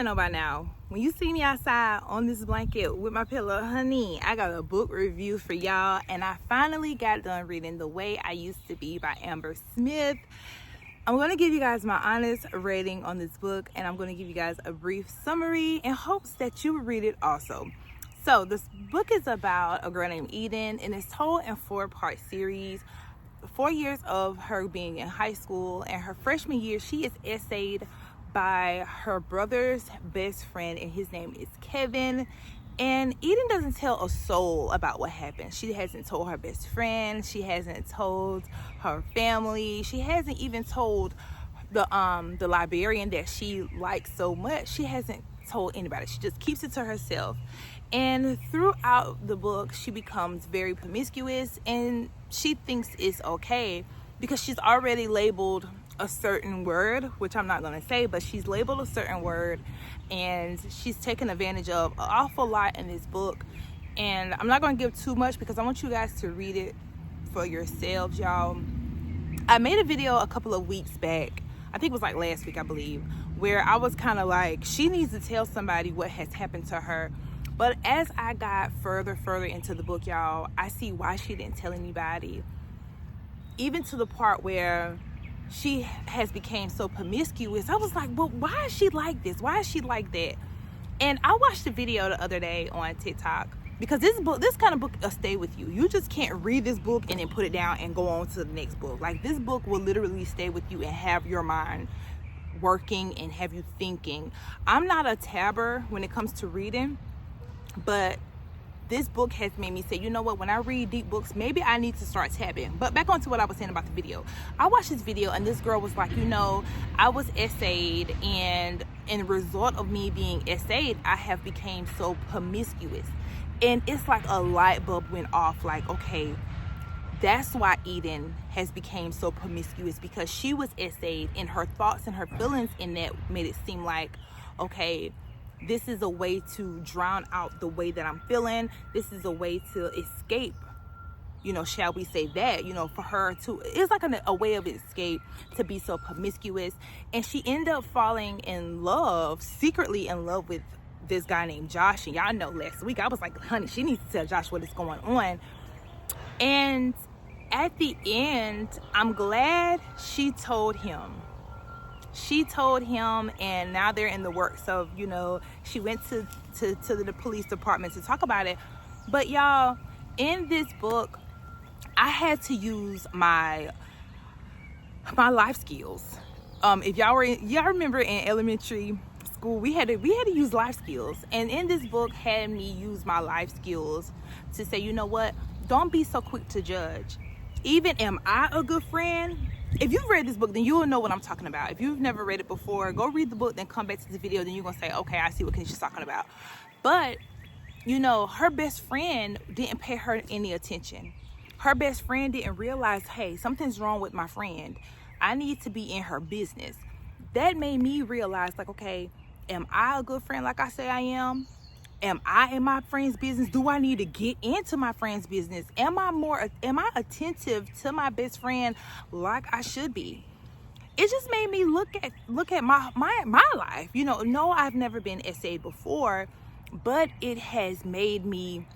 know by now, when you see me outside on this blanket with my pillow, honey, I got a book review for y'all, and I finally got done reading The Way I Used to Be by Amber Smith. I'm going to give you guys my honest rating on this book, and I'm going to give you guys a brief summary in hopes that you read it also. So this book is about a girl named Eden, and it's told in 4-part series. 4 years of her being in high school, and her freshman year she is essayed by her brother's best friend, and his name is Kevin. And Eden doesn't tell a soul about what happened. She hasn't told her best friend, she hasn't told her family, she hasn't even told the librarian that she likes so much. She hasn't told anybody. She just keeps it to herself. And throughout the book she becomes very promiscuous, and she thinks it's okay because she's already labeled a certain word, which I'm not going to say, but she's labeled a certain word, and she's taken advantage of an awful lot in this book. And I'm not going to give too much because I want you guys to read it for yourselves, y'all. I made a video a couple of weeks back, I think it was like last week I believe, where I was kind of like, she needs to tell somebody what has happened to her. But as I got further into the book, y'all, I see why she didn't tell anybody, even to the part where she has become so promiscuous. I was like, well, why is she like this? Why is she like that? And I watched a video the other day on TikTok, because this kind of book will stay with you. You just can't read this book and then put it down and go on to the next book. Like, this book will literally stay with you and have your mind working and have you thinking. I'm not a tabber when it comes to reading, but this book has made me say, you know what, when I read deep books, maybe I need to start tapping. But back on to what I was saying about the video. I watched this video and this girl was like, you know, I was essayed, and in the result of me being essayed, I have become so promiscuous. And it's like a light bulb went off, like, okay, that's why Eden has become so promiscuous, because she was essayed, and her thoughts and her feelings in that made it seem like, okay, this is a way to drown out the way that I'm feeling. This is a way to escape, you know, shall we say that, you know, for her to, it's like a way of escape to be so promiscuous. And she ended up falling in love, secretly in love with this guy named Josh. And y'all know last week I was like, honey, she needs to tell Josh what is going on. And at the end, I'm glad she told him. She told him, and now they're in the works of, you know, she went to the police department to talk about it. But y'all, in this book, I had to use my life skills. If y'all remember in elementary school, we had to use life skills, and in this book had me use my life skills to say, you know what, don't be so quick to judge. Even am I a good friend? If you've read this book, then you will know what I'm talking about. If you've never read it before, go read the book, then come back to the video, then you're gonna say, okay, I see what she's talking about. But you know, her best friend didn't pay her any attention. Her best friend didn't realize, hey, something's wrong with my friend, I need to be in her business. That made me realize, like, okay, am I a good friend like I say I am? Am I in my friend's business? Do I need to get into my friend's business? Am I attentive to my best friend like I should be? It just made me look at my life. You know, no, I've never been essayed before, but it has made me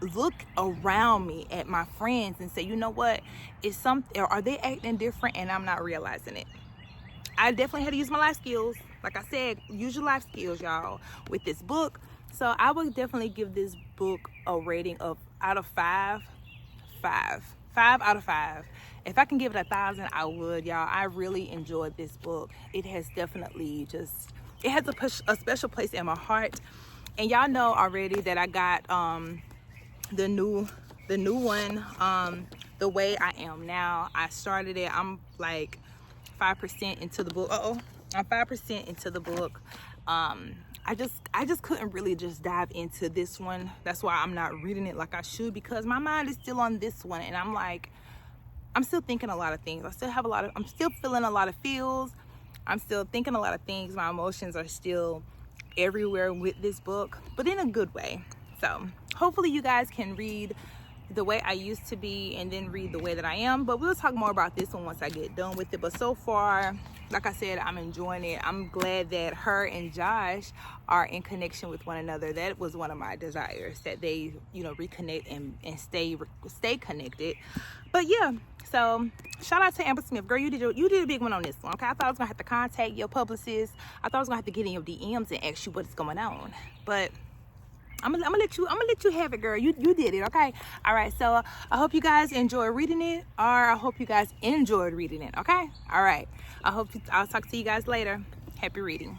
look around me at my friends and say, you know what, are they acting different and I'm not realizing it? I definitely had to use my life skills. Like I said, use your life skills, y'all, with this book. So I would definitely give this book a rating of out of 5 out of 5. If I can give it 1,000, I would, y'all. I really enjoyed this book. It has definitely it has a special place in my heart. And y'all know already that I got the new one, The Way I Am Now. I started it. I'm like 5% into the book. I'm 5% into the book. I just couldn't really just dive into this one. That's why I'm not reading it like I should, because my mind is still on this one, and I'm like, I'm still thinking a lot of things. I'm still feeling a lot of feels. I'm still thinking a lot of things. My emotions are still everywhere with this book, but in a good way. So hopefully you guys can read The Way I Used to Be and then read The Way That I Am. But we'll talk more about this one once I get done with it. But so far, like I said, I'm enjoying it. I'm glad that her and Josh are in connection with one another. That was one of my desires, that they, you know, reconnect and stay connected. But yeah, so shout out to Amber Smith, girl. You did a big one on this one. Okay, I thought I was gonna have to contact your publicist. I thought I was gonna have to get in your DMs and ask you what's going on. But I'm gonna let you have it, girl. You did it, okay? All right. So I hope you guys enjoy reading it, or I hope you guys enjoyed reading it. Okay. All right. I'll talk to you guys later. Happy reading.